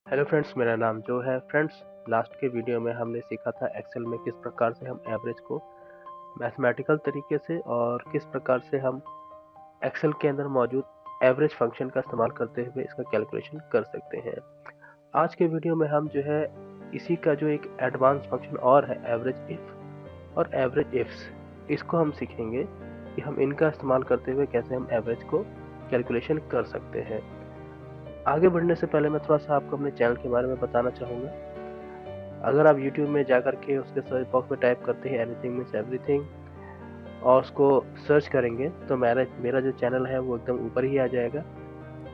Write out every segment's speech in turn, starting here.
Hello friends, मेरा नाम जो है। फ्रेंड्स, लास्ट के वीडियो में हमने सीखा था एक्सेल में किस प्रकार से हम एवरेज को मैथमेटिकल तरीके से और किस प्रकार से हम एक्सेल के अंदर मौजूद एवरेज फंक्शन का इस्तेमाल करते हुए इसका कैलकुलेशन कर सकते हैं। आज के वीडियो में हम जो है इसी का जो एक एडवांस फंक्शन और है एवरेज इफ और एवरेज इफ्स, इसको हम सीखेंगे कि हम इनका इस्तेमाल करते हुए कैसे हम एवरेज को कैलकुलेशन कर सकते हैं। आगे बढ़ने से पहले मैं थोड़ा सा आपको अपने चैनल के बारे में बताना चाहूँगा। अगर आप YouTube में जाकर के उसके सर्च बॉक्स में टाइप करते हैं एनीथिंग मीन्स एवरीथिंग और उसको सर्च करेंगे तो मेरा जो चैनल है वो एकदम ऊपर ही आ जाएगा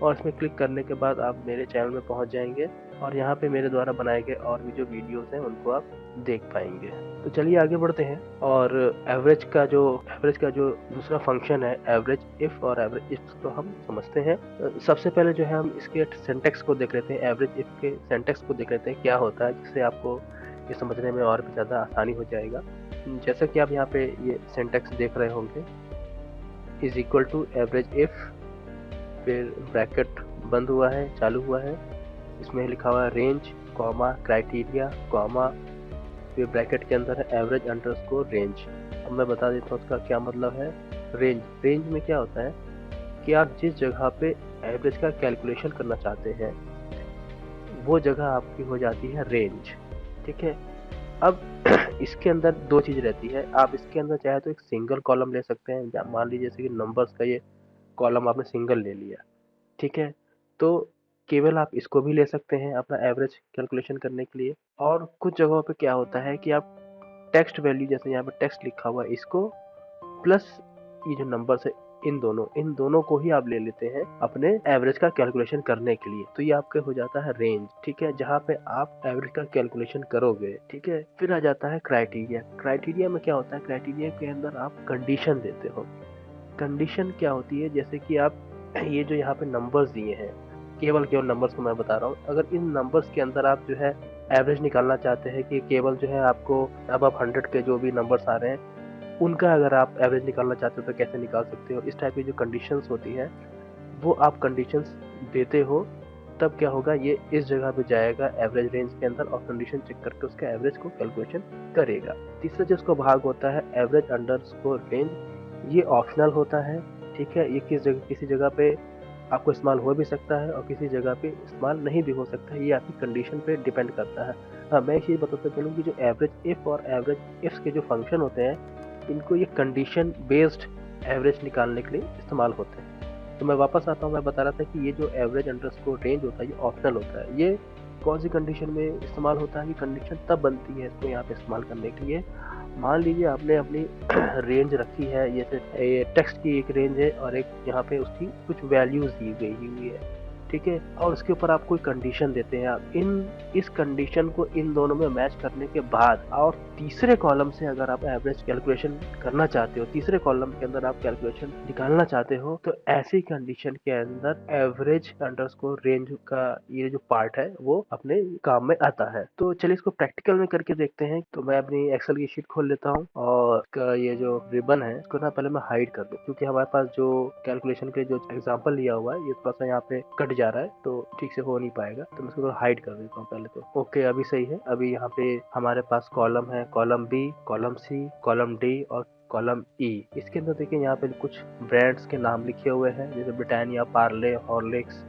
और इसमें क्लिक करने के बाद आप मेरे चैनल में पहुंच जाएंगे और यहाँ पे मेरे द्वारा बनाए गए और भी जो वीडियोस हैं उनको आप देख पाएंगे। तो चलिए आगे बढ़ते हैं और एवरेज का जो दूसरा फंक्शन है एवरेज इफ और एवरेज इफ को हम समझते हैं। सबसे पहले जो है हम इसके सिंटेक्स को देख लेते हैं। एवरेज इफ के सिंटेक्स को देख लेते हैं क्या होता है, जिससे आपको ये समझने में और भी ज़्यादा आसानी हो जाएगा। जैसा कि आप यहाँ पे ये सिंटेक्स देख रहे होंगे, is equal to average if, फिर ब्रैकेट बंद हुआ है, चालू हुआ है, इसमें लिखा हुआ है रेंज कॉमा क्राइटेरिया कॉमा, फिर ब्रैकेट के अंदर है एवरेज अंडरस्कोर रेंज। अब मैं बता देता हूँ उसका क्या मतलब है। रेंज में क्या होता है कि आप जिस जगह पे एवरेज का कैलकुलेशन करना चाहते हैं वो जगह आपकी हो जाती है रेंज। ठीक है। अब इसके अंदर दो चीज रहती है। आप इसके अंदर चाहे तो एक सिंगल कॉलम ले सकते हैं, मान लीजिए जैसे कि नंबर्स का ये कॉलम आपने सिंगल ले लिया। ठीक है। तो केवल आप इसको भी ले सकते हैं अपना एवरेज कैलकुलेशन करने के लिए। और कुछ जगहों पे क्या होता है कि आप टेक्स्ट वैल्यू, जैसे यहाँ पे टेक्स्ट लिखा हुआ है, इसको प्लस ये जो नंबर्स है इन दोनों को ही आप ले लेते हैं अपने एवरेज का कैलकुलेशन करने के लिए। तो ये आपके हो जाता है रेंज। ठीक है, जहाँ पे आप एवरेज का कैलकुलेशन करोगे। ठीक है। फिर आ जाता है क्राइटेरिया। क्राइटेरिया में क्या होता है, क्राइटेरिया के अंदर आप कंडीशन देते हो। कंडीशन क्या होती है, जैसे कि आप ये जो यहाँ पे नंबर्स दिए हैं, केवल नंबर्स को मैं बता रहा हूँ। अगर इन नंबर्स के अंदर आप जो है एवरेज निकालना चाहते हैं कि केवल जो है आपको अब आप 100 के जो भी नंबर्स आ रहे हैं उनका अगर आप एवरेज निकालना चाहते हो तो कैसे निकाल सकते हो, इस टाइप की जो कंडीशंस होती है वो आप कंडीशंस देते हो। तब क्या होगा, ये इस जगह पे जाएगा एवरेज रेंज के अंदर और कंडीशन चेक करके उसका एवरेज को कैलकुलेशन करेगा। तीसरा जो इसका भाग होता है एवरेज अंडरस्कोर रेंज, ये ऑप्शनल होता है। ठीक है। ये किसी जगह पे आपको इस्तेमाल हो भी सकता है और किसी जगह पे इस्तेमाल नहीं भी हो सकता है, ये आपकी कंडीशन पे डिपेंड करता है। हाँ, मैं एक चीज़ बताता चलूँ कि जो एवरेज इफ और एवरेज इफ्स के जो फंक्शन होते हैं इनको ये कंडीशन बेस्ड एवरेज निकालने के लिए इस्तेमाल होते हैं। तो मैं वापस आता हूँ, मैं बता रहा था कि ये जो एवरेज अंडरस्कोर रेंज होता है ये ऑप्शनल होता है। ये कौन सी कंडीशन में इस्तेमाल होता है, ये कंडीशन तब बनती है इसको यहाँ पे इस्तेमाल करने के लिए। मान लीजिए आपने अपनी रेंज रखी है, ये टेक्स्ट की एक रेंज है और एक यहाँ पे उसकी कुछ वैल्यूज दी गई हुई है। ठीक है। और उसके ऊपर आप कोई कंडीशन देते हैं, आप इस कंडीशन को इन दोनों में मैच करने के बाद और तीसरे कॉलम से अगर आप एवरेज कैलकुलेशन करना चाहते हो, तीसरे कॉलम के अंदर आप कैलकुलेशन निकालना चाहते हो, तो ऐसी कंडीशन के अंदर एवरेज अंडरस्कोर रेंज का ये जो पार्ट है वो अपने काम में आता है। तो चलिए इसको प्रैक्टिकल में करके देखते हैं। तो मैं अपनी एक्सेल की शीट खोल लेता हूँ और इसका ये जो रिबन है इसको ना पहले मैं हाइड कर दूँ, क्योंकि हमारे पास जो कैलकुलेशन के जो एग्जाम्पल लिया हुआ है ये थोड़ा सा यहाँ पे कट जा रहा है तो ठीक से हो नहीं पाएगा। तो मैं इसको हाइड कर देता हूँ पहले। तो ओके, अभी सही है। अभी यहाँ पे हमारे पास कॉलम है, column B, column C, column D और कॉलम ई। इसके अंदर देखिए यहाँ पे कुछ ब्रांड्स के नाम लिखे हुए हैं, जैसे ब्रिटानिया, पार्ले, हॉर्लिक्स,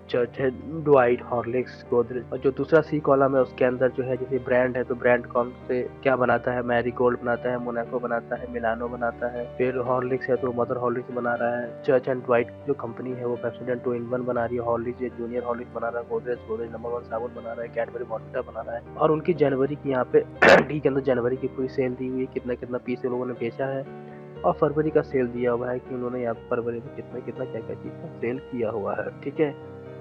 चर्च है, डुआइट, हॉर्लिक्स, गोदरेज। और जो दूसरा सी कॉलम है उसके अंदर जो है जैसे ब्रांड है तो ब्रांड कौन से क्या बनाता है, मैरीगोल्ड बनाता है, मोनाको बनाता है, मिलानो बनाता है। फिर हॉर्लिक्स है तो मदर हॉर्लिक्स बना रहा है। चर्च एंड डुआइट जो कंपनी है वो पेप्सोडेंट 2 in 1 बना रही है। हॉर्लिक्स ये जूनियर हॉर्लिक्स बना रहा है। गोदरेज नंबर 1 साबुन बना रहा है। कैडबरी बॉर्नविटा बना रहा है। और उनकी जनवरी की यहाँ पे डी के अंदर जनवरी की पूरी सेल दी हुई है, कितना कितना पीस लोगों ने बेचा है। और फरवरी का सेल दिया हुआ है कि उन्होंने यहाँ फरवरी में कितना कितना क्या क्या चीज का सेल किया हुआ है। ठीक है।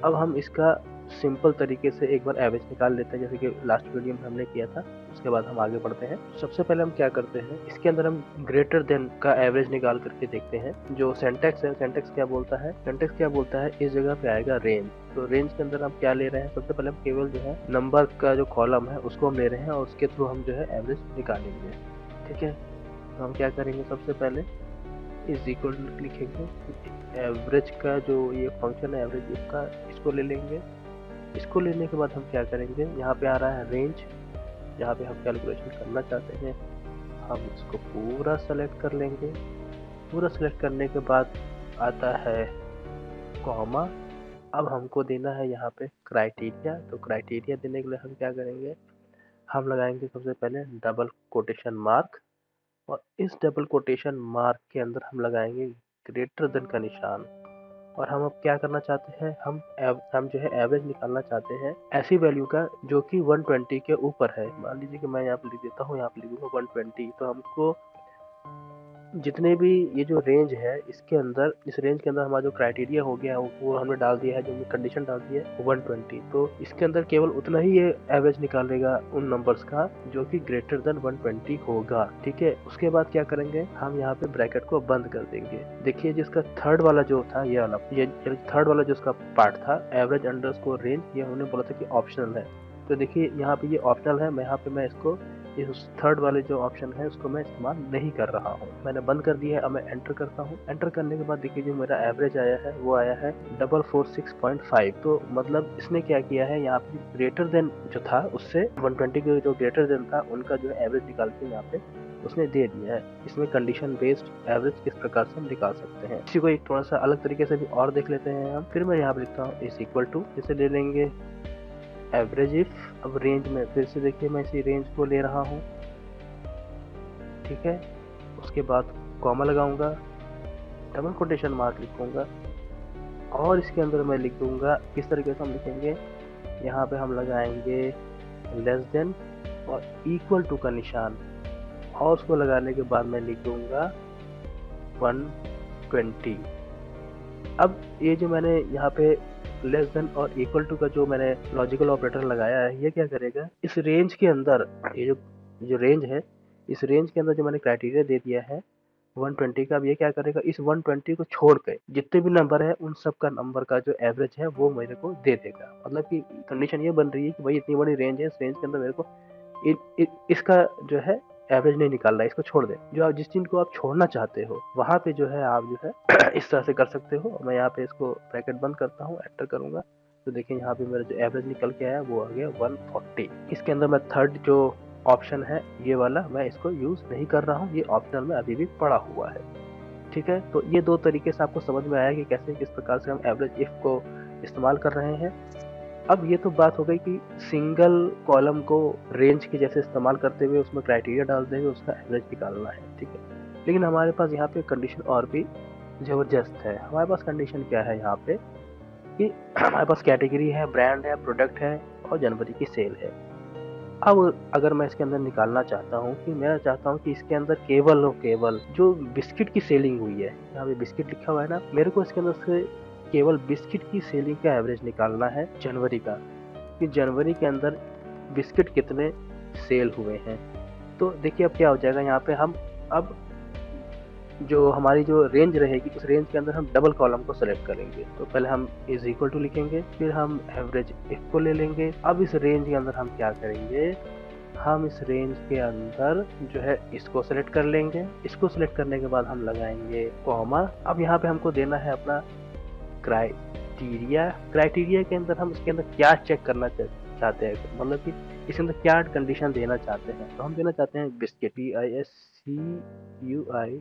अब हम इसका सिंपल तरीके से एक बार एवरेज निकाल लेते हैं, जैसे कि लास्ट वीडियो में हमने किया था। उसके बाद हम आगे बढ़ते हैं। सबसे पहले हम क्या करते हैं, इसके अंदर हम ग्रेटर देन का एवरेज निकाल करके देखते हैं। जो सिंटेक्स है, सिंटेक्स क्या बोलता है, सिंटेक्स क्या बोलता है, इस जगह पे आएगा रेंज। तो रेंज के अंदर हम क्या ले रहे हैं, सबसे पहले हम केवल जो है नंबर का जो कॉलम है उसको हम ले रहे हैं और उसके थ्रू हम जो है एवरेज निकालेंगे। ठीक है। तो हम क्या करेंगे, सबसे पहले इज इक्वल लिखेंगे, एवरेज का जो ये फंक्शन है एवरेज इसका, इसको ले लेंगे इसको लेने के बाद हम क्या करेंगे, यहाँ पे आ रहा है रेंज, जहाँ पे हम कैलकुलेशन करना चाहते हैं, हम इसको पूरा सेलेक्ट कर लेंगे। पूरा सेलेक्ट करने के बाद आता है कॉमा। अब हमको देना है यहाँ पे क्राइटेरिया, तो क्राइटेरिया देने के लिए हम क्या करेंगे, हम लगाएंगे सबसे पहले डबल कोटेशन मार्क, और इस डबल कोटेशन मार्क के अंदर हम लगाएंगे ग्रेटर देन का निशान। और हम अब क्या करना चाहते हैं, हम जो है एवरेज निकालना चाहते हैं ऐसी वैल्यू का जो कि 120 के ऊपर है। मान लीजिए कि मैं यहाँ पे लिख देता हूँ, यहाँ पे लिख दूंगा 120। तो हमको जितने भी ये जो रेंज है, इसके अंदर, इस रेंज के अंदर हमारा जो क्राइटेरिया हो गया वो हमने डाल दिया है, जो हमने कंडीशन डाल दी है 120। तो इसके अंदर केवल उतना ही ये एवरेज निकालेगा उन नंबर्स का जो कि ग्रेटर देन 120 होगा। ठीक है, उसके बाद क्या करेंगे, हम यहाँ पे ब्रैकेट को बंद कर देंगे। देखिए जिसका थर्ड वाला जो था, ये वाला, ये थर्ड वाला जो इसका पार्ट था, एवरेज अंडरस्कोर रेंज, ये हमने बोला था कि ऑप्शनल है। तो देखिए यहाँ पे ये ऑप्शनल है, मैं इसको इस थर्ड वाले जो ऑप्शन है उसको मैं इस्तेमाल नहीं कर रहा हूँ। मैंने बंद कर दिया है। अब मैं एंटर करता हूँ। एंटर करने के बाद देखिए जो मेरा एवरेज आया है वो आया है 446.5। तो मतलब इसने क्या किया है, यहाँ पे ग्रेटर देन जो था उससे 120 के जो ग्रेटर देन था उनका जो एवरेज निकाल के यहाँ पे उसने दे दिया है। इसमें कंडीशन बेस्ड एवरेज किस प्रकार से हम निकाल सकते हैं, इसी को एक थोड़ा सा अलग तरीके से भी और देख लेते हैं हम। फिर मैं यहाँ पे लिखता हूँ इज इक्वल टू, इसे ले लेंगे एवरेज इफ। अब रेंज में फिर से देखिए मैं इसी रेंज को ले रहा हूँ, ठीक है। उसके बाद कॉमा लगाऊंगा, डबल कोटेशन मार्क लिखूंगा, और इसके अंदर मैं लिख दूंगा, किस तरीके से हम लिखेंगे, यहाँ पे हम लगाएंगे लेस देन और इक्वल टू का निशान, और उसको लगाने के बाद मैं लिख दूंगा 120। अब ये जो मैंने यहाँ पे लेस देन और इक्वल टू का जो मैंने लॉजिकल ऑपरेटर लगाया है, ये क्या करेगा, इस रेंज के अंदर, ये जो रेंज है, इस रेंज के अंदर जो मैंने क्राइटेरिया दे दिया है 120 का, अब ये क्या करेगा, इस 120 को छोड़ के जितने भी नंबर है उन सब का नंबर का जो एवरेज है वो मेरे को दे देगा। मतलब कि कंडीशन ये बन रही है कि भाई इतनी बड़ी रेंज है, इस रेंज के अंदर मेरे को इसका जो है एवरेज नहीं निकालना है, इसको छोड़ दे। जो आप जिस चीज को आप छोड़ना चाहते हो वहां पे जो है आप जो है इस तरह से कर सकते हो। मैं यहाँ पे इसको ब्रैकेट बंद करता हूँ, एंटर करूंगा, तो देखिए यहाँ पे मेरा जो एवरेज निकल के आया वो आ गया 140। इसके अंदर मैं थर्ड जो ऑप्शन है ये वाला, मैं इसको यूज नहीं कर रहा हूँ, ये ऑप्शनल में अभी भी पड़ा हुआ है। ठीक है, तो ये दो तरीके से आपको समझ में आया कि कैसे किस प्रकार से हम एवरेज इफ को इस्तेमाल कर रहे हैं। अब ये तो बात हो गई कि सिंगल कॉलम को रेंज के जैसे इस्तेमाल करते हुए उसमें क्राइटेरिया डाल देंगे, उसका एवरेज निकालना है। ठीक है, लेकिन हमारे पास यहाँ पे कंडीशन और भी जबरदस्त है। हमारे पास कंडीशन क्या है यहाँ पे कि हमारे पास कैटेगरी है, ब्रांड है, प्रोडक्ट है और जनवरी की सेल है। अब अगर मैं इसके अंदर निकालना चाहता हूँ कि मैं चाहता हूँ कि इसके अंदर केवल और केवल जो बिस्किट की सेलिंग हुई है, यहाँ पे बिस्किट लिखा हुआ है ना, मेरे को इसके अंदर से केवल बिस्किट की सेलिंग का एवरेज निकालना है जनवरी का, कि जनवरी के अंदर बिस्किट कितने सेल हुए हैं। तो देखिए अब क्या हो जाएगा, यहाँ पे हम अब जो हमारी जो रेंज रहेगी उस रेंज के अंदर हम डबल कॉलम को सेलेक्ट करेंगे। तो पहले हम इज इक्वल टू लिखेंगे, फिर हम एवरेज इफ को ले लेंगे। अब इस रेंज के अंदर हम क्या करेंगे, हम इस रेंज के अंदर जो है इसको सेलेक्ट कर लेंगे। इसको सेलेक्ट करने के बाद हम लगाएंगे कॉमा। अब यहाँ पे हमको देना है अपना क्राइटेरिया। क्राइटेरिया के अंदर हम इसके अंदर क्या चेक करना चाहते हैं, मतलब कि इसके अंदर क्या कंडीशन देना चाहते हैं। तो हम देना चाहते हैं बिस्किट, BISCUIT,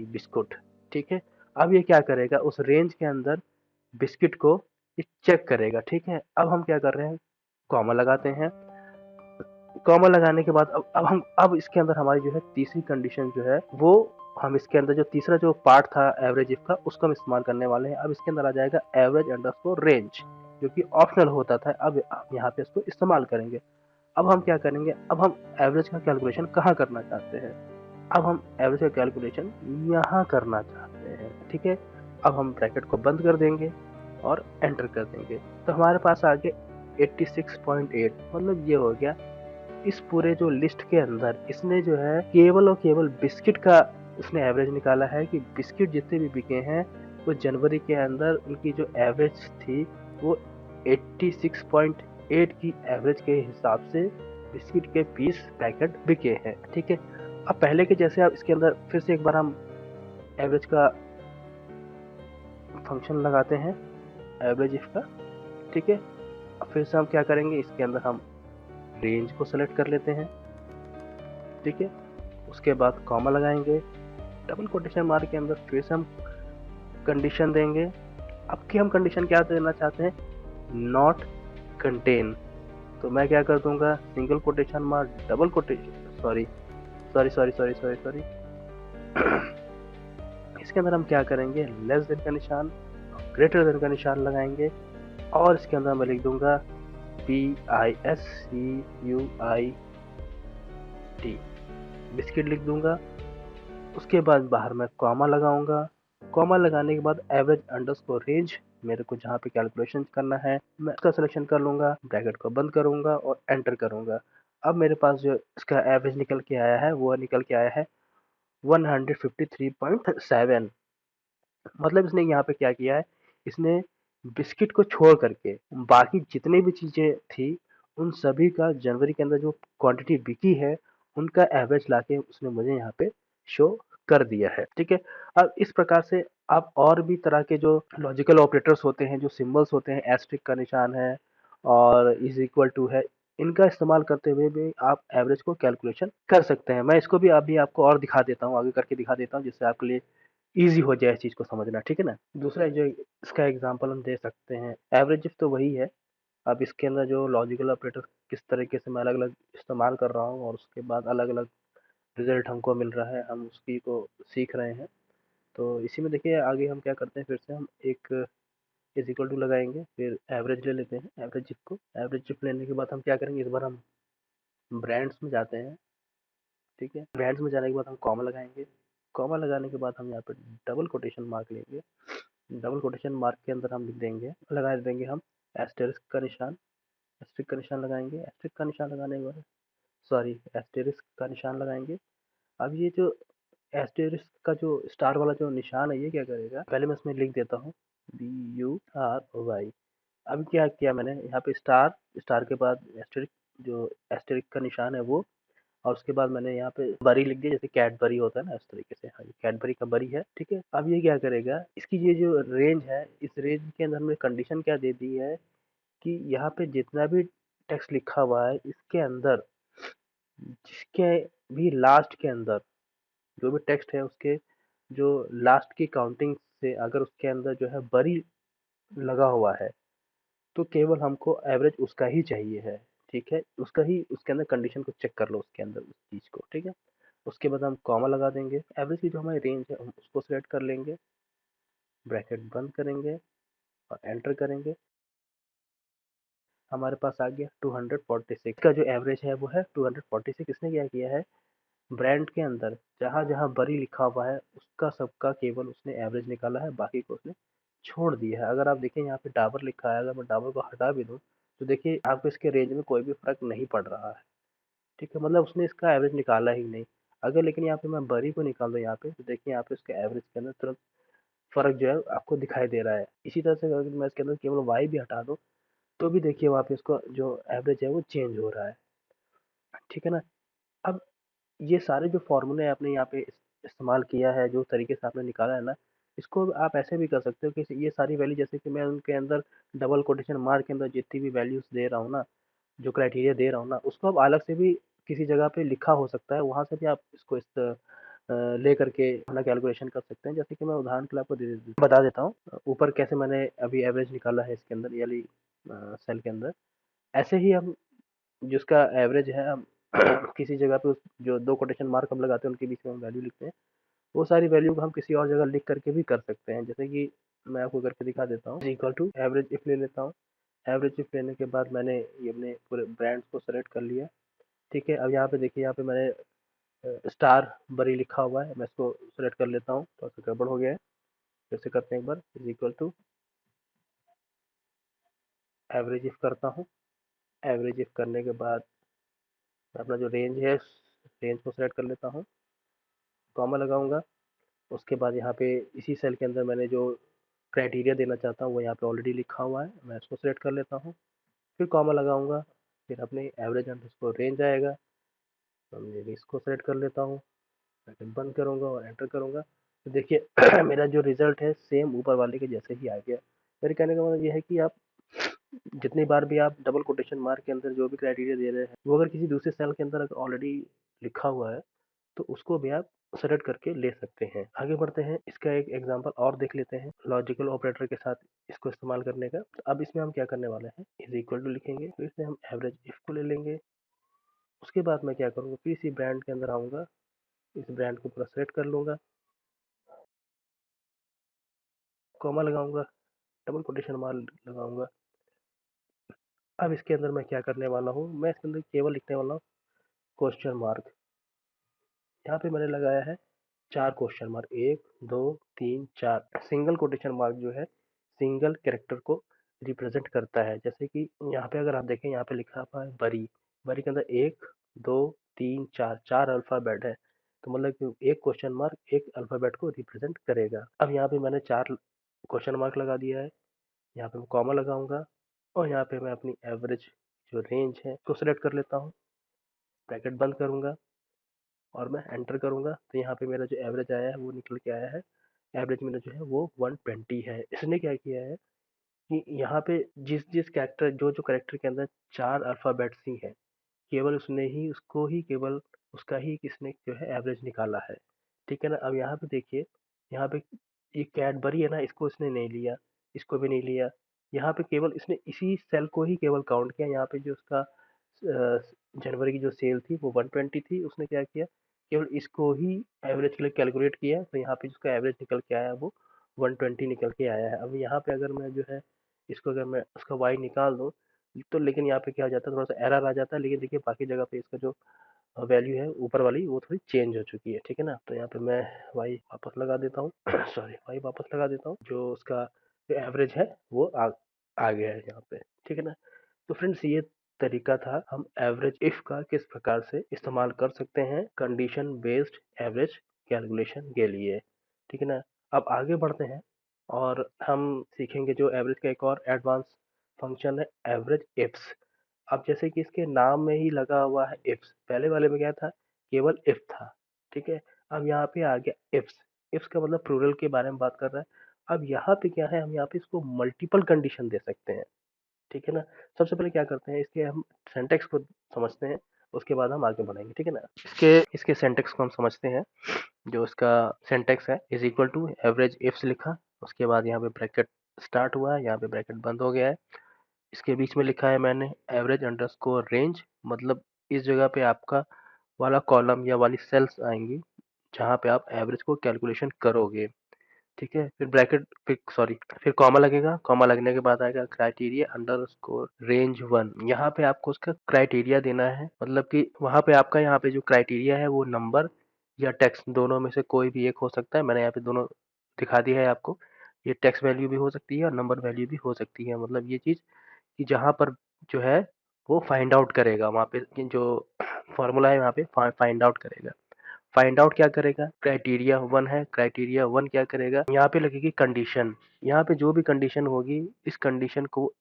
बिस्कुट। ठीक है, अब ये क्या करेगा, उस रेंज के अंदर बिस्किट को ये चेक करेगा। ठीक है, अब हम क्या कर रहे हैं, कॉमा लगाते हैं। कॉमा लगाने के बाद अब इसके अंदर हमारी जो है तीसरी कंडीशन जो है वो, हम इसके अंदर जो तीसरा जो पार्ट था एवरेज इफ का, उसको हम इस्तेमाल करने वाले हैं। अब इसके अंदर आ जाएगा एवरेज अंडरस्कोर रेंज, जो कि ऑप्शनल होता था। अब यहाँ पे इसको इस्तेमाल करेंगे। अब हम क्या करेंगे, अब हम एवरेज का कैलकुलेशन कहाँ करना चाहते हैं, अब हम एवरेज का कैलकुलेशन यहाँ करना चाहते हैं। ठीक है, अब हम ब्रैकेट को बंद कर देंगे और एंटर कर देंगे। तो हमारे पास आ गया 86.8। मतलब ये हो गया, इस पूरे जो लिस्ट के अंदर इसने जो है केवल और केवल बिस्किट का उसने एवरेज निकाला है, कि बिस्किट जितने भी बिके हैं वो जनवरी के अंदर उनकी जो एवरेज थी वो 86.8 की एवरेज के हिसाब से बिस्किट के 20 पैकेट बिके हैं। ठीक है, अब पहले के जैसे आप इसके अंदर फिर से एक बार हम एवरेज का फंक्शन लगाते हैं, एवरेज इफ का। ठीक है, फिर से हम क्या करेंगे, इसके अंदर हम रेंज को सेलेक्ट कर लेते हैं, ठीक है। उसके बाद कॉमा लगाएंगे, डबल कोटेशन मार्क के अंदर फिर से हम कंडीशन देंगे। अब की हम कंडीशन क्या देना चाहते हैं, नॉट कंटेन। तो मैं क्या कर दूंगा, single quotation mark double quotation, sorry sorry sorry sorry sorry sorry इसके अंदर हम क्या करेंगे, लेस देन का निशान, ग्रेटर देन का निशान लगाएंगे और इसके अंदर मैं लिख दूंगा BISCUIT, बिस्किट लिख दूंगा। उसके बाद बाहर मैं कॉमा लगाऊंगा। कॉमा लगाने के बाद एवरेज अंडरस्कोर रेंज, मेरे को जहाँ पे कैलकुलेशन करना है मैं उसका सिलेक्शन कर लूंगा, ब्रैकेट को बंद करूंगा और एंटर करूंगा। अब मेरे पास जो इसका एवरेज निकल के आया है वो निकल के आया है 153.7। मतलब इसने यहाँ पे क्या किया है, इसने बिस्किट को छोड़ करके बाकी जितनी भी चीजें थी उन सभी का जनवरी के अंदर जो क्वांटिटी बिकी है उनका एवरेज लाके उसने मुझे यहाँ पे शो कर दिया है, ठीक है। अब इस प्रकार से आप और भी तरह के जो लॉजिकल ऑपरेटर्स होते हैं, जो सिंबल्स होते हैं, एस्ट्रिक का निशान है और इज इक्वल टू है, इनका इस्तेमाल करते हुए भी आप एवरेज को कैलकुलेशन कर सकते हैं। मैं इसको भी अभी आपको और दिखा देता हूँ, आगे करके दिखा देता हूँ, जिससे आपके लिए ईज़ी हो जाए इस चीज़ को समझना, ठीक है ना। दूसरा जो इसका एग्जांपल हम दे सकते हैं, एवरेज इफ तो वही है। अब इसके अंदर जो लॉजिकल ऑपरेटर किस तरीके से मैं अलग अलग इस्तेमाल कर रहा हूँ और उसके बाद अलग अलग रिजल्ट हमको मिल रहा है, हम उसकी को सीख रहे हैं। तो इसी में देखिए आगे हम क्या करते हैं, फिर से हम एक इज इक्वल टू लगाएंगे, फिर एवरेज ले लेते हैं, एवरेज इफ को। एवरेज इफ लेने के बाद हम क्या करेंगे, इस बार हम ब्रांड्स में जाते हैं, ठीक है। ब्रांड्स में जाने के बाद हम कॉमा लगाएंगे। कॉमा लगाने के बाद हम यहाँ पे डबल कोटेशन मार्क लेंगे। डबल कोटेशन मार्क के अंदर हम लिख देंगे, लगा देंगे हम एस्टेरिस्क का निशान। एस्टेरिस्क का निशान लगाएंगे, एस्टेरिस्क का निशान लगाने के बाद सॉरी एस्टेरिस्क का निशान लगाएंगे। अब ये जो एस्टेरिस्क का जो स्टार वाला जो निशान है ये क्या करेगा, पहले मैं इसमें लिख देता हूँ BURY। अब क्या किया मैंने यहाँ पे स्टार, स्टार के बाद एस्टेरिक, जो एस्टेरिक का निशान है वो, और उसके बाद मैंने यहाँ पे बरी लिख दिया, जैसे कैडबरी होता है ना, इस तरीके से। हाँ, ये कैडबरी का बरी है, ठीक है। अब ये क्या करेगा, इसकी ये जो रेंज है, इस रेंज के अंदर हमने कंडीशन क्या दे दी है कि यहाँ पे जितना भी टेक्स्ट लिखा हुआ है इसके अंदर, जिसके भी लास्ट के अंदर जो भी टेक्स्ट है उसके जो लास्ट की काउंटिंग से अगर उसके अंदर जो है बरी लगा हुआ है तो केवल हमको एवरेज उसका ही चाहिए है, ठीक है। उसका ही, उसके अंदर कंडीशन को चेक कर लो उसके अंदर उस चीज को, ठीक है। उसके बाद हम कॉमा लगा देंगे, एवरेज की जो हमारी रेंज है हम उसको सिलेक्ट कर लेंगे, ब्रैकेट बंद करेंगे और एंटर करेंगे। हमारे पास आ गया 246 का जो एवरेज है वो है 246। इसने क्या किया है, ब्रांड के अंदर जहां जहां बरी लिखा हुआ है उसका सबका केवल उसने एवरेज निकाला है, बाकी को उसने छोड़ दिया है। अगर आप देखें यहाँ पे डाबर लिखा है, अगर मैं डाबर को हटा भी दूं तो देखिए आपको इसके रेंज में कोई भी फर्क नहीं पड़ रहा है, ठीक है। मतलब उसने इसका एवरेज निकाला ही नहीं। अगर लेकिन यहाँ पे मैं बरी को निकाल दूं यहाँ पे तो देखिए यहाँ पे उसके एवरेज के अंदर तुरंत फर्क जो है आपको दिखाई दे रहा है। इसी तरह से अगर मैं इसके अंदर केवल वाई भी हटा दूं तो भी देखिए वहाँ पे इसको जो एवरेज है वो चेंज हो रहा है, ठीक है ना। अब ये सारे जो फॉर्मूले आपने यहाँ पे इस्तेमाल किया है, जो तरीके से आपने निकाला है ना, इसको आप ऐसे भी कर सकते हो कि ये सारी वैल्यू, जैसे कि मैं उनके अंदर डबल कोटेशन मार्क के अंदर जितनी भी वैल्यूज दे रहा हूँ ना, जो क्राइटेरिया दे रहा हूँ ना, उसको आप अलग से भी किसी जगह पे लिखा हो सकता है, वहां से भी आप इसको ले करके अपना कैलकुलेशन कर सकते हैं। जैसे कि मैं उदाहरण के लिए आपको बता देता हूँ, ऊपर कैसे मैंने अभी एवरेज निकाला है इसके अंदर यानी सेल के अंदर। ऐसे ही हम जिसका एवरेज है हम किसी जगह पे जो दो कोटेशन मार्क हम लगाते हैं उनके बीच में हम वैल्यू लिखते हैं, वो सारी वैल्यू को हम किसी और जगह लिख करके भी कर सकते हैं। जैसे कि मैं आपको करके दिखा देता हूँ, इक्वल टू एवरेज इफ ले लेता हूँ। एवरेज इफ लेने के बाद मैंने ये अपने पूरे ब्रांड्स को सेलेक्ट कर लिया, ठीक है। अब यहाँ पे देखिए, यहाँ पे मैंने स्टार बरी लिखा हुआ है, मैं इसको सेलेक्ट कर लेता हूँ, तो ऐसा गड़बड़ हो गया है। फिर से करते हैं एक बार, is equal to average if करता हूँ। एवरेज इफ करने के बाद मैं अपना जो रेंज है रेंज को सेलेक्ट कर लेता हूँ, कॉमा लगाऊंगा। उसके बाद यहाँ पे इसी सेल के अंदर मैंने जो क्राइटेरिया देना चाहता हूँ वो यहाँ पे ऑलरेडी लिखा हुआ है, मैं इसको सेलेक्ट कर लेता हूँ, फिर कॉमा लगाऊंगा। फिर अपने एवरेज अंडरस्कोर रेंज आएगा, तो मैं इसको सेलेक्ट कर लेता हूँ, ब्रैकेट बंद करूंगा और एंटर करूंगा। तो देखिए मेरा जो रिजल्ट है सेम ऊपर वाले के जैसे ही आ गया। मेरे कहने का मतलब ये है कि आप जितनी बार भी आप डबल कोटेशन मार्क के अंदर जो भी क्राइटेरिया दे रहे हैं वो अगर किसी दूसरे सेल के अंदर ऑलरेडी लिखा हुआ है तो उसको भी आप सेलेक्ट करके ले सकते हैं। आगे बढ़ते हैं, इसका एक एग्जांपल और देख लेते हैं लॉजिकल ऑपरेटर के साथ इसको इस्तेमाल करने का। तो अब इसमें हम क्या करने वाले हैं, इज इक्वल टू लिखेंगे, फिर से हम एवरेज इफ को ले लेंगे। उसके बाद मैं क्या करूँगा, फिर इसी ब्रांड के अंदर आऊँगा, इस ब्रांड को पूरा सेलेक्ट कर लूँगा, कॉमा लगाऊंगा, डबल कोटेशन मार्क लगाऊंगा। अब इसके अंदर मैं क्या करने वाला हूँ, मैं इसके अंदर केवल लिखने वाला हूँ क्वेश्चन मार्क। यहाँ पे मैंने लगाया है 4 question mark, 1 2 3 4। Single quotation mark जो है सिंगल कैरेक्टर को रिप्रेजेंट करता है। जैसे कि यहाँ पे अगर आप देखें, यहाँ पे लिखा हुआ है बरी, बरी के अंदर 1 2 3 4 4 अल्फाबेट है, तो मतलब कि एक क्वेश्चन मार्क एक अल्फाबेट को रिप्रेजेंट करेगा। अब यहाँ पे मैंने 4 क्वेश्चन मार्क लगा दिया है, यहाँ पे मैं कॉमा लगाऊंगा और यहाँ पे मैं अपनी एवरेज जो रेंज है उसको सिलेक्ट कर लेता हूँ, ब्रैकेट बंद करूंगा और मैं एंटर करूंगा। तो यहाँ पे मेरा जो एवरेज आया है वो निकल के आया है, एवरेज मेरा जो है वो 120 है। इसने क्या किया है कि यहाँ पे जिस जिस कैरेक्टर जो जो कैरेक्टर के अंदर 4 अल्फाबेट्स ही है, केवल उसने ही उसको ही केवल उसका ही किसने जो है एवरेज निकाला है। ठीक है ना। अब यहाँ पे देखिए, यहाँ पे ये कैडबरी है ना, इसको इसने नहीं लिया, इसको भी नहीं लिया। यहाँ पे केवल इसने इसी सेल को ही केवल काउंट किया। यहाँ पे जो उसका जनवरी की जो सेल थी वो 120 थी, उसने क्या किया, केवल इसको ही एवरेज के लिए कैलकुलेट किया, तो यहाँ पे जिसका एवरेज निकल के आया वो 120 निकल के आया है। अब यहाँ पे अगर मैं जो है इसको अगर मैं उसका वाई निकाल दूँ तो लेकिन यहाँ पे क्या हो जाता है, थोड़ा सा एरर आ जाता है, लेकिन देखिए बाकी जगह पे इसका जो वैल्यू है ऊपर वाली वो थोड़ी चेंज हो चुकी है। ठीक है ना। तो यहाँ पे मैं वाई वापस लगा देता हूँ सॉरी, वाई वापस लगा देता हूँ, जो उसका जो एवरेज है वो आ गया है यहाँ पे। ठीक है ना। तो फ्रेंड्स ये तरीका था हम एवरेज इफ का किस प्रकार से इस्तेमाल कर सकते हैं कंडीशन बेस्ड एवरेज कैलकुलेशन के लिए। ठीक है ना। अब आगे बढ़ते हैं और हम सीखेंगे जो एवरेज का एक और एडवांस फंक्शन है, एवरेज इफ्स। अब जैसे कि इसके नाम में ही लगा हुआ है इफ्स, पहले वाले में क्या था, केवल इफ था। ठीक है। अब यहाँ पे आ गया इफ्स, इफ्स का मतलब प्लूरल के बारे में बात कर रहा है। अब यहाँ पे क्या है, हम यहाँ पे इसको मल्टीपल कंडीशन दे सकते हैं। ठीक है ना। सबसे पहले क्या करते हैं, इसके हम सिंटेक्स को समझते हैं, उसके बाद हम आगे बढ़ेंगे। ठीक है ना। इसके इसके सिंटेक्स को हम समझते हैं। जो इसका सिंटेक्स है, is equal to average ifs लिखा, उसके बाद यहाँ पे ब्रैकेट स्टार्ट हुआ है, यहाँ पे ब्रैकेट बंद हो गया है, इसके बीच में लिखा है मैंने एवरेज अंडरस्कोर रेंज, मतलब इस जगह पे आपका वाला कॉलम या वाली सेल्स आएंगी जहाँ पे आप एवरेज को कैलकुलेशन करोगे। ठीक है। फिर ब्रैकेट, फिर सॉरी, फिर कॉमा लगेगा, कॉमा लगने के बाद आएगा क्राइटेरिया अंडरस्कोर रेंज 1, यहाँ पे आपको उसका क्राइटेरिया देना है, मतलब कि वहाँ पे आपका यहाँ पे जो क्राइटेरिया है वो नंबर या टेक्स्ट दोनों में से कोई भी एक हो सकता है। मैंने यहाँ पे दोनों दिखा दिया है आपको, ये टेक्स्ट वैल्यू भी हो सकती है और नंबर वैल्यू भी हो सकती है। मतलब ये चीज़ कि जहाँ पर जो है वो फाइंड आउट करेगा, वहाँ पे जो फॉर्मूला है वहाँ पे फाइंड आउट करेगा। फाइंड आउट क्या करेगा, क्राइटेरिया 1 है, क्राइटेरिया 1 क्या करेगा, यहाँ पे लगेगी कंडीशन, यहाँ पे जो भी कंडीशन होगी इस कंडीशन को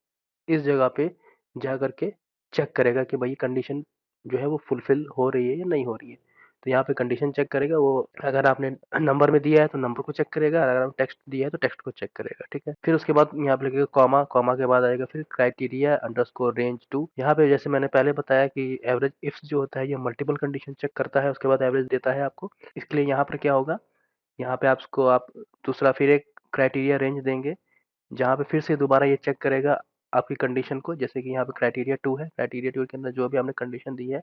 इस जगह पे जा करके चेक करेगा कि भाई कंडीशन जो है वो फुलफिल हो रही है या नहीं हो रही है। तो यहाँ पे कंडीशन चेक करेगा वो, अगर आपने नंबर में दिया है तो नंबर को चेक करेगा, अगर आपने टेक्स्ट दिया है तो टेक्स्ट को चेक करेगा। ठीक है। फिर उसके बाद यहाँ पे लगेगा कॉमा, कॉमा के बाद आएगा फिर क्राइटेरिया अंडरस्कोर रेंज 2। यहाँ पे जैसे मैंने पहले बताया कि एवरेज इफ्स जो होता है ये मल्टीपल कंडीशन चेक करता है, उसके बाद एवरेज देता है आपको। इसके लिए यहाँ पर क्या होगा, यहाँ पे आपको आप दूसरा फिर एक क्राइटेरिया रेंज देंगे, जहाँ पे फिर से दोबारा ये चेक करेगा आपकी कंडीशन को। जैसे कि यहाँ पे क्राइटेरिया 2 है, क्राइटेरिया 2 के अंदर जो भी हमने कंडीशन दी है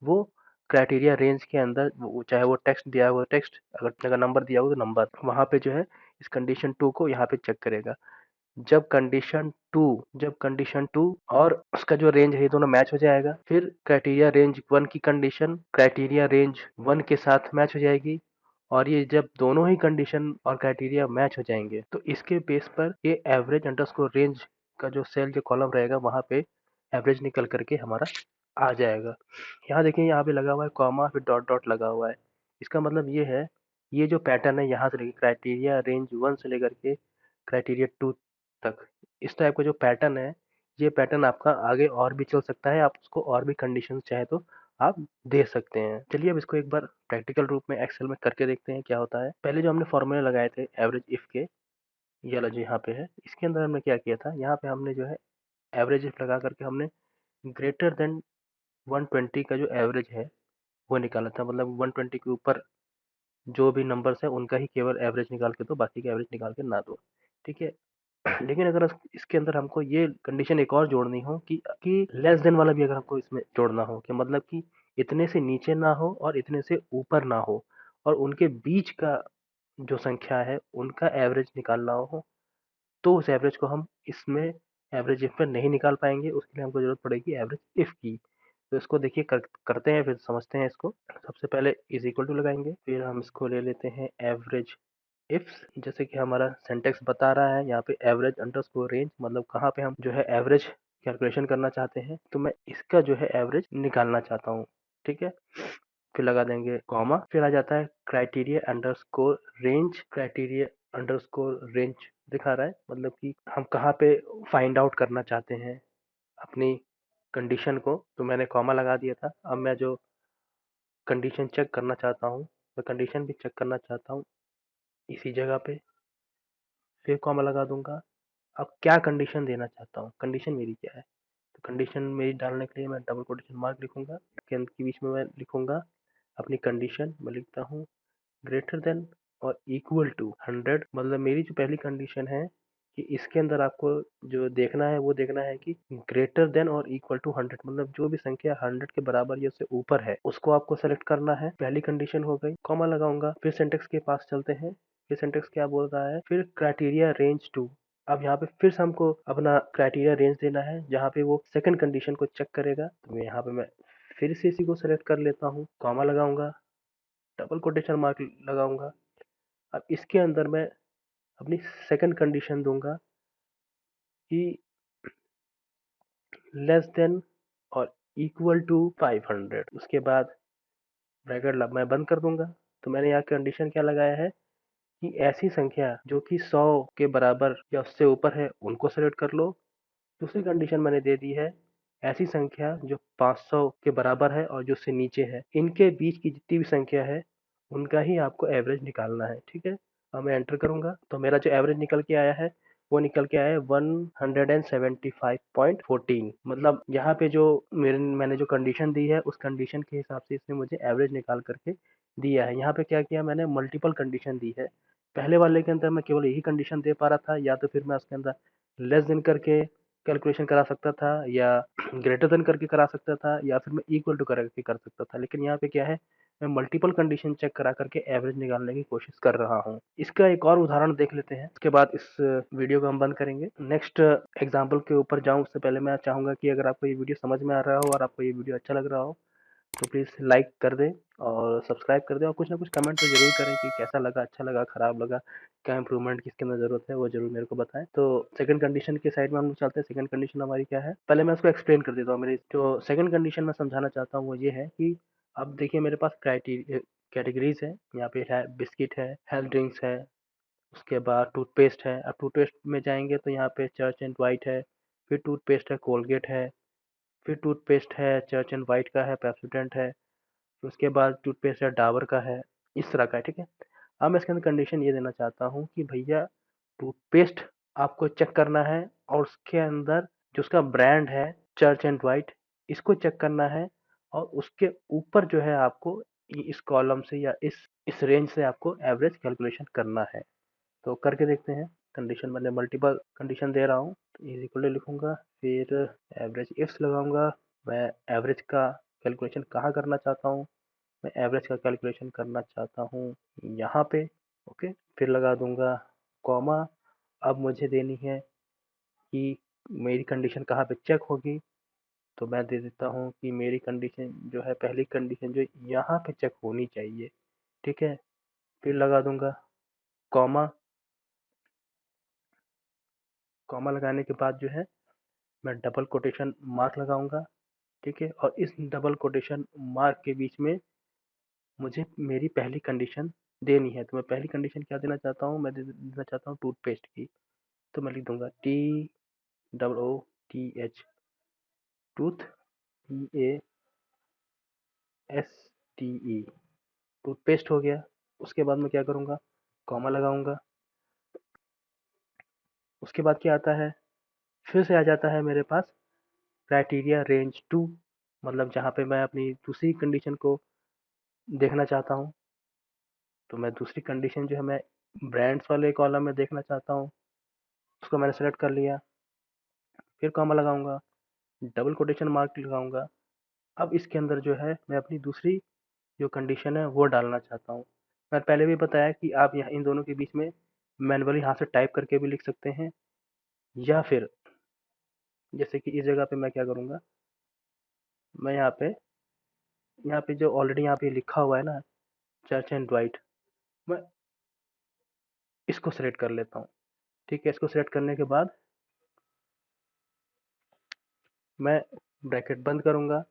वो क्राइटेरिया रेंज के अंदर, चाहे वो टेक्स्ट दिया है वो टेक्स्ट, अगर अगर नंबर दिया हो तो नंबर, वहाँ पे जो है इस कंडीशन 2 को यहाँ पे चेक करेगा। जब कंडीशन टू और उसका जो रेंज है ये दोनों मैच हो जाएगा, फिर क्राइटेरिया रेंज 1 की कंडीशन क्राइटेरिया रेंज 1 के साथ मैच हो जाएगी, और ये जब दोनों ही कंडीशन और क्राइटेरिया मैच हो जाएंगे तो इसके बेस पर ये एवरेज अंडरस्कोर रेंज का जो सेल जो कॉलम रहेगा वहाँ पे एवरेज निकल करके हमारा आ जाएगा। यहाँ देखिए, यहाँ पे लगा हुआ है कॉमा, फिर डॉट डॉट लगा हुआ है। इसका मतलब ये है, ये जो पैटर्न है यहाँ से लेकर क्राइटेरिया रेंज 1 से लेकर के क्राइटेरिया 2 तक, इस टाइप का जो पैटर्न है, ये पैटर्न आपका आगे और भी चल सकता है। आप उसको और भी कंडीशन चाहे तो आप दे सकते हैं। चलिए अब इसको एक बार प्रैक्टिकल रूप में एक्सेल में करके देखते हैं क्या होता है। पहले जो हमने फॉर्मूले लगाए थे एवरेज इफ के, ये वाला जो यहाँ पे है, इसके अंदर हमने क्या किया था, यहाँ पे हमने जो है एवरेज इफ लगा करके हमने ग्रेटर देन 120 का जो एवरेज है वो निकाला था, मतलब 120 के ऊपर जो भी नंबर्स है उनका ही केवल एवरेज निकाल के दो, बाकी का एवरेज निकाल के ना दो, ठीक है। लेकिन अगर इसके अंदर हमको ये कंडीशन एक और जोड़नी हो कि लेस देन वाला भी अगर हमको इसमें जोड़ना हो, कि मतलब कि इतने से नीचे ना हो और इतने से ऊपर ना हो, और उनके बीच का जो संख्या है उनका एवरेज निकालना हो, तो उस एवरेज को हम इसमें एवरेज इफ में नहीं निकाल पाएंगे। उसके लिए हमको जरूरत पड़ेगी एवरेज इफ की। तो इसको देखिए करते हैं, फिर समझते हैं इसको। सबसे पहले इज इक्वल टू लगाएंगे, फिर हम इसको ले लेते हैं एवरेज इफ्स। जैसे कि हमारा सिंटेक्स बता रहा है यहाँ पे एवरेज अंडरस्कोर रेंज, मतलब कहाँ पे हम जो है एवरेज कैलकुलेशन करना चाहते हैं, तो मैं इसका जो है एवरेज निकालना चाहता हूँ, ठीक है। फिर लगा देंगे कॉमा, फिर आ जाता है criteria underscore range. Criteria underscore range दिखा रहा है मतलब कि हम कहाँ पे फाइंड आउट करना चाहते हैं अपनी कंडीशन को। तो मैंने कॉमा लगा दिया था। अब मैं जो कंडीशन चेक करना चाहता हूँ, मैं कंडीशन भी चेक करना चाहता हूँ इसी जगह पे, फिर कॉमा लगा दूंगा। अब क्या कंडीशन देना चाहता हूँ, कंडीशन मेरी क्या है, तो कंडीशन मेरी डालने के लिए मैं डबल कोटेशन मार्क लिखूंगा, के बीच में मैं लिखूंगा अपनी कंडीशन। मैं लिखता हूँ ग्रेटर देन और इक्वल टू 100। मतलब मेरी जो पहली कंडीशन है कि इसके अंदर आपको जो देखना है वो देखना है कि ग्रेटर देन और इक्वल टू 100, मतलब जो भी संख्या 100 के बराबर या उससे ऊपर है उसको आपको सेलेक्ट करना है। पहली कंडीशन हो गई, कॉमा लगाऊंगा। फिर सिंटेक्स के पास चलते हैं। फिर सिंटेक्स क्या बोल रहा है, फिर क्राइटेरिया रेंज टू। अब यहाँ पे फिर से हमको अपना क्राइटेरिया रेंज देना है, जहाँ पे वो सेकंड कंडीशन को चेक करेगा। तो यहाँ पे मैं फिर से इसी को सेलेक्ट कर लेता हूँ, कॉमा लगाऊंगा, डबल कोटेशन मार्क लगाऊंगा। अब इसके अंदर मैं अपनी सेकंड कंडीशन दूंगा कि लेस देन और इक्वल टू 500। उसके बाद ब्रैकेट मैं बंद कर दूंगा। तो मैंने यहाँ कंडीशन क्या लगाया है कि ऐसी संख्या जो कि 100 के बराबर या उससे ऊपर है उनको सेलेक्ट कर लो। दूसरी कंडीशन मैंने दे दी है ऐसी संख्या जो 500 के बराबर है और जो उससे नीचे है, इनके बीच की जितनी भी संख्या है उनका ही आपको एवरेज निकालना है, ठीक है। अब मैं एंटर करूंगा तो मेरा जो एवरेज निकल के आया है वो निकल के आया है 175.14। मतलब यहाँ पे जो मैंने जो कंडीशन दी है उस कंडीशन के हिसाब से इसने मुझे एवरेज निकाल करके दिया है। यहाँ पे क्या किया मैंने, मल्टीपल कंडीशन दी है। पहले वाले के अंदर मैं केवल यही कंडीशन दे पा रहा था, या तो फिर मैं उसके अंदर लेस देन करके कैलकुलेशन करा सकता था, या ग्रेटर देन करके करा सकता था, या फिर मैं इक्वल टू करके कर सकता था। लेकिन यहाँ पे क्या है, मैं मल्टीपल कंडीशन चेक करा करके एवरेज निकालने की कोशिश कर रहा हूँ। इसका एक और उदाहरण देख लेते हैं, उसके बाद इस वीडियो को हम बंद करेंगे। नेक्स्ट एग्जाम्पल के ऊपर जाऊँ उससे पहले मैं चाहूंगा कि अगर आपको ये वीडियो समझ में आ रहा हो और आपको ये वीडियो अच्छा लग रहा हो तो प्लीज़ लाइक कर दें और सब्सक्राइब कर दें, और कुछ ना कुछ कमेंट तो ज़रूर करें कि कैसा लगा, अच्छा लगा, ख़राब लगा, क्या इंप्रूवमेंट किसके अंदर ज़रूरत है वो ज़रूर मेरे को बताएं। तो सेकंड कंडीशन के साइड में हम लोग चलते हैं। सेकंड कंडीशन हमारी क्या है, पहले मैं उसको एक्सप्लेन कर देता हूँ। मेरी जो सेकंड कंडीशन मैं समझाना चाहता हूँ वो ये है कि अब देखिए मेरे पास क्राइटेरिया कैटेगरीज है। यहाँ पे है बिस्किट है, हेल्थ ड्रिंक्स है, उसके बाद टूथपेस्ट है। अब टूथपेस्ट में जाएंगे तो यहाँ पे चर्च एंड वाइट है, फिर टूथपेस्ट है कोलगेट है, फिर टूथपेस्ट है चर्च एंड वाइट का है, पेप्सोडेंट है, उसके बाद टूथपेस्ट है डाबर का है, इस तरह का है, ठीक है। अब मैं इसके अंदर कंडीशन ये देना चाहता हूँ कि भैया टूथपेस्ट आपको चेक करना है और उसके अंदर जो उसका ब्रांड है चर्च एंड वाइट, इसको चेक करना है, और उसके ऊपर जो है आपको इस कॉलम से या इस रेंज से आपको एवरेज कैलकुलेशन करना है। तो करके देखते हैं। कंडीशन मैंने मल्टीपल कंडीशन दे रहा हूँ, तो इज इक्वल टू लिखूंगा, फिर एवरेज इफ्स लगाऊंगा। मैं एवरेज का कैलकुलेशन कहाँ करना चाहता हूँ, मैं एवरेज का कैलकुलेशन करना चाहता हूँ यहाँ पे, ओके। फिर लगा दूंगा कॉमा। अब मुझे देनी है कि मेरी कंडीशन कहाँ पे चेक होगी, तो मैं दे देता हूँ कि मेरी कंडीशन जो है, पहली कंडीशन जो यहाँ पे चेक होनी चाहिए, ठीक है। फिर लगा दूंगा कॉमा। कॉमा लगाने के बाद जो है मैं डबल कोटेशन मार्क लगाऊंगा, ठीक है। और इस डबल कोटेशन मार्क के बीच में मुझे मेरी पहली कंडीशन देनी है। तो मैं पहली कंडीशन क्या देना चाहता हूँ, मैं देना चाहता हूँ टूथपेस्ट की। तो मैं लिख दूंगा TOOTH, टूथ, PASTE, टूथपेस्ट हो गया। उसके बाद मैं क्या करूँगा, कॉमा लगाऊंगा। उसके बाद क्या आता है, फिर से आ जाता है मेरे पास क्राइटेरिया रेंज 2, मतलब जहाँ पे मैं अपनी दूसरी कंडीशन को देखना चाहता हूँ। तो मैं दूसरी कंडीशन जो है मैं ब्रांड्स वाले कॉलम में देखना चाहता हूँ, उसको मैंने सेलेक्ट कर लिया। फिर कॉमा लगाऊंगा, डबल कोटेशन मार्क लगाऊंगा। अब इसके अंदर जो है मैं अपनी दूसरी जो कंडीशन है वो डालना चाहता हूँ। मैं पहले भी बताया कि आप यहाँ इन दोनों के बीच में मैनुअली हाथ से टाइप करके भी लिख सकते हैं, या फिर जैसे कि इस जगह पे मैं क्या करूँगा, मैं यहाँ पे जो ऑलरेडी यहाँ पे लिखा हुआ है ना, चर्च एंड ड्वाइट, मैं इसको सेलेक्ट कर लेता हूँ। ठीक है, इसको सेलेक्ट करने के बाद मैं ब्रैकेट बंद करूँगा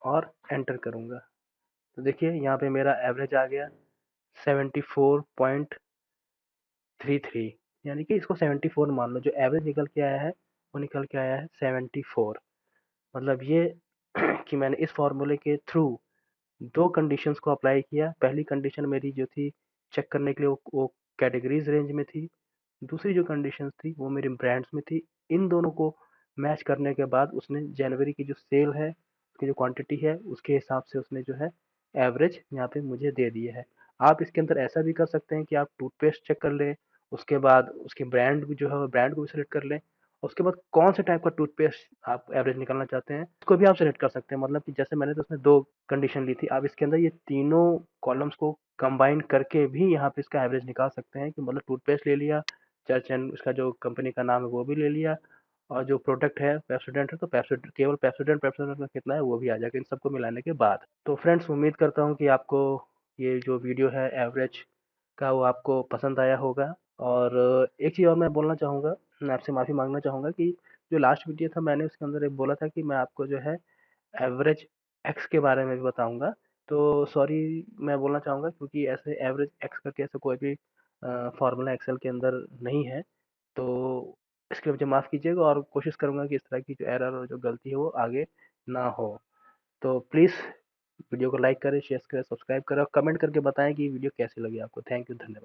और एंटर करूँगा। तो देखिए यहाँ पे मेरा एवरेज आ गया 74.33, यानी कि इसको 74 मान लो। जो एवरेज निकल के आया है वो निकल के आया है 74। मतलब ये कि मैंने इस फॉर्मूले के थ्रू दो कंडीशंस को अप्लाई किया। पहली कंडीशन मेरी जो थी चेक करने के लिए वो कैटेगरीज रेंज में थी, दूसरी जो कंडीशंस थी वो मेरी ब्रांड्स में थी। इन दोनों को मैच करने के बाद उसने जनवरी की जो सेल है, उसकी जो क्वांटिटी है, उसके हिसाब से उसने जो है एवरेज यहाँ पे मुझे दे दिए है। आप इसके अंदर ऐसा भी कर सकते हैं कि आप टूथपेस्ट चेक कर लें, उसके बाद उसके ब्रांड भी जो है ब्रांड को भी सिलेक्ट कर लें, उसके बाद कौन से टाइप का टूथपेस्ट आप एवरेज निकालना चाहते हैं उसको भी आप सेलेक्ट कर सकते हैं। मतलब कि जैसे मैंने तो उसमें दो कंडीशन ली थी, आप इसके अंदर ये तीनों कॉलम्स को कंबाइन करके भी यहाँ पे इसका एवरेज निकाल सकते हैं। कि मतलब टूथपेस्ट ले लिया, चर्च एंड उसका जो कंपनी का नाम है वो भी ले लिया, और जो प्रोडक्ट है पेप्सोडेंट है तो पेप्सोडेंट, केवल पेप्सोडेंट का कितना है वो भी आ जाएगा इन सबको मिलाने के बाद। तो फ्रेंड्स, उम्मीद करता हूँ कि आपको ये जो वीडियो है एवरेज का वो आपको पसंद आया होगा। और एक चीज़ और मैं बोलना चाहूँगा, मैं आपसे माफ़ी मांगना चाहूँगा कि जो लास्ट वीडियो था मैंने उसके अंदर एक बोला था कि मैं आपको जो है एवरेज एक्स के बारे में भी बताऊंगा। तो सॉरी मैं बोलना चाहूँगा, क्योंकि ऐसे एवरेज एक्स करके ऐसा कोई भी फार्मूला एक्सेल के अंदर नहीं है। तो इसके लिए मुझे माफ़ कीजिएगा, और कोशिश करूँगा कि इस तरह की जो एरर और जो गलती है वो आगे ना हो। तो प्लीज़ वीडियो को लाइक करें, शेयर करें, सब्सक्राइब करें और कमेंट करके बताएं कि वीडियो कैसी लगी आपको। थैंक यू, धन्यवाद।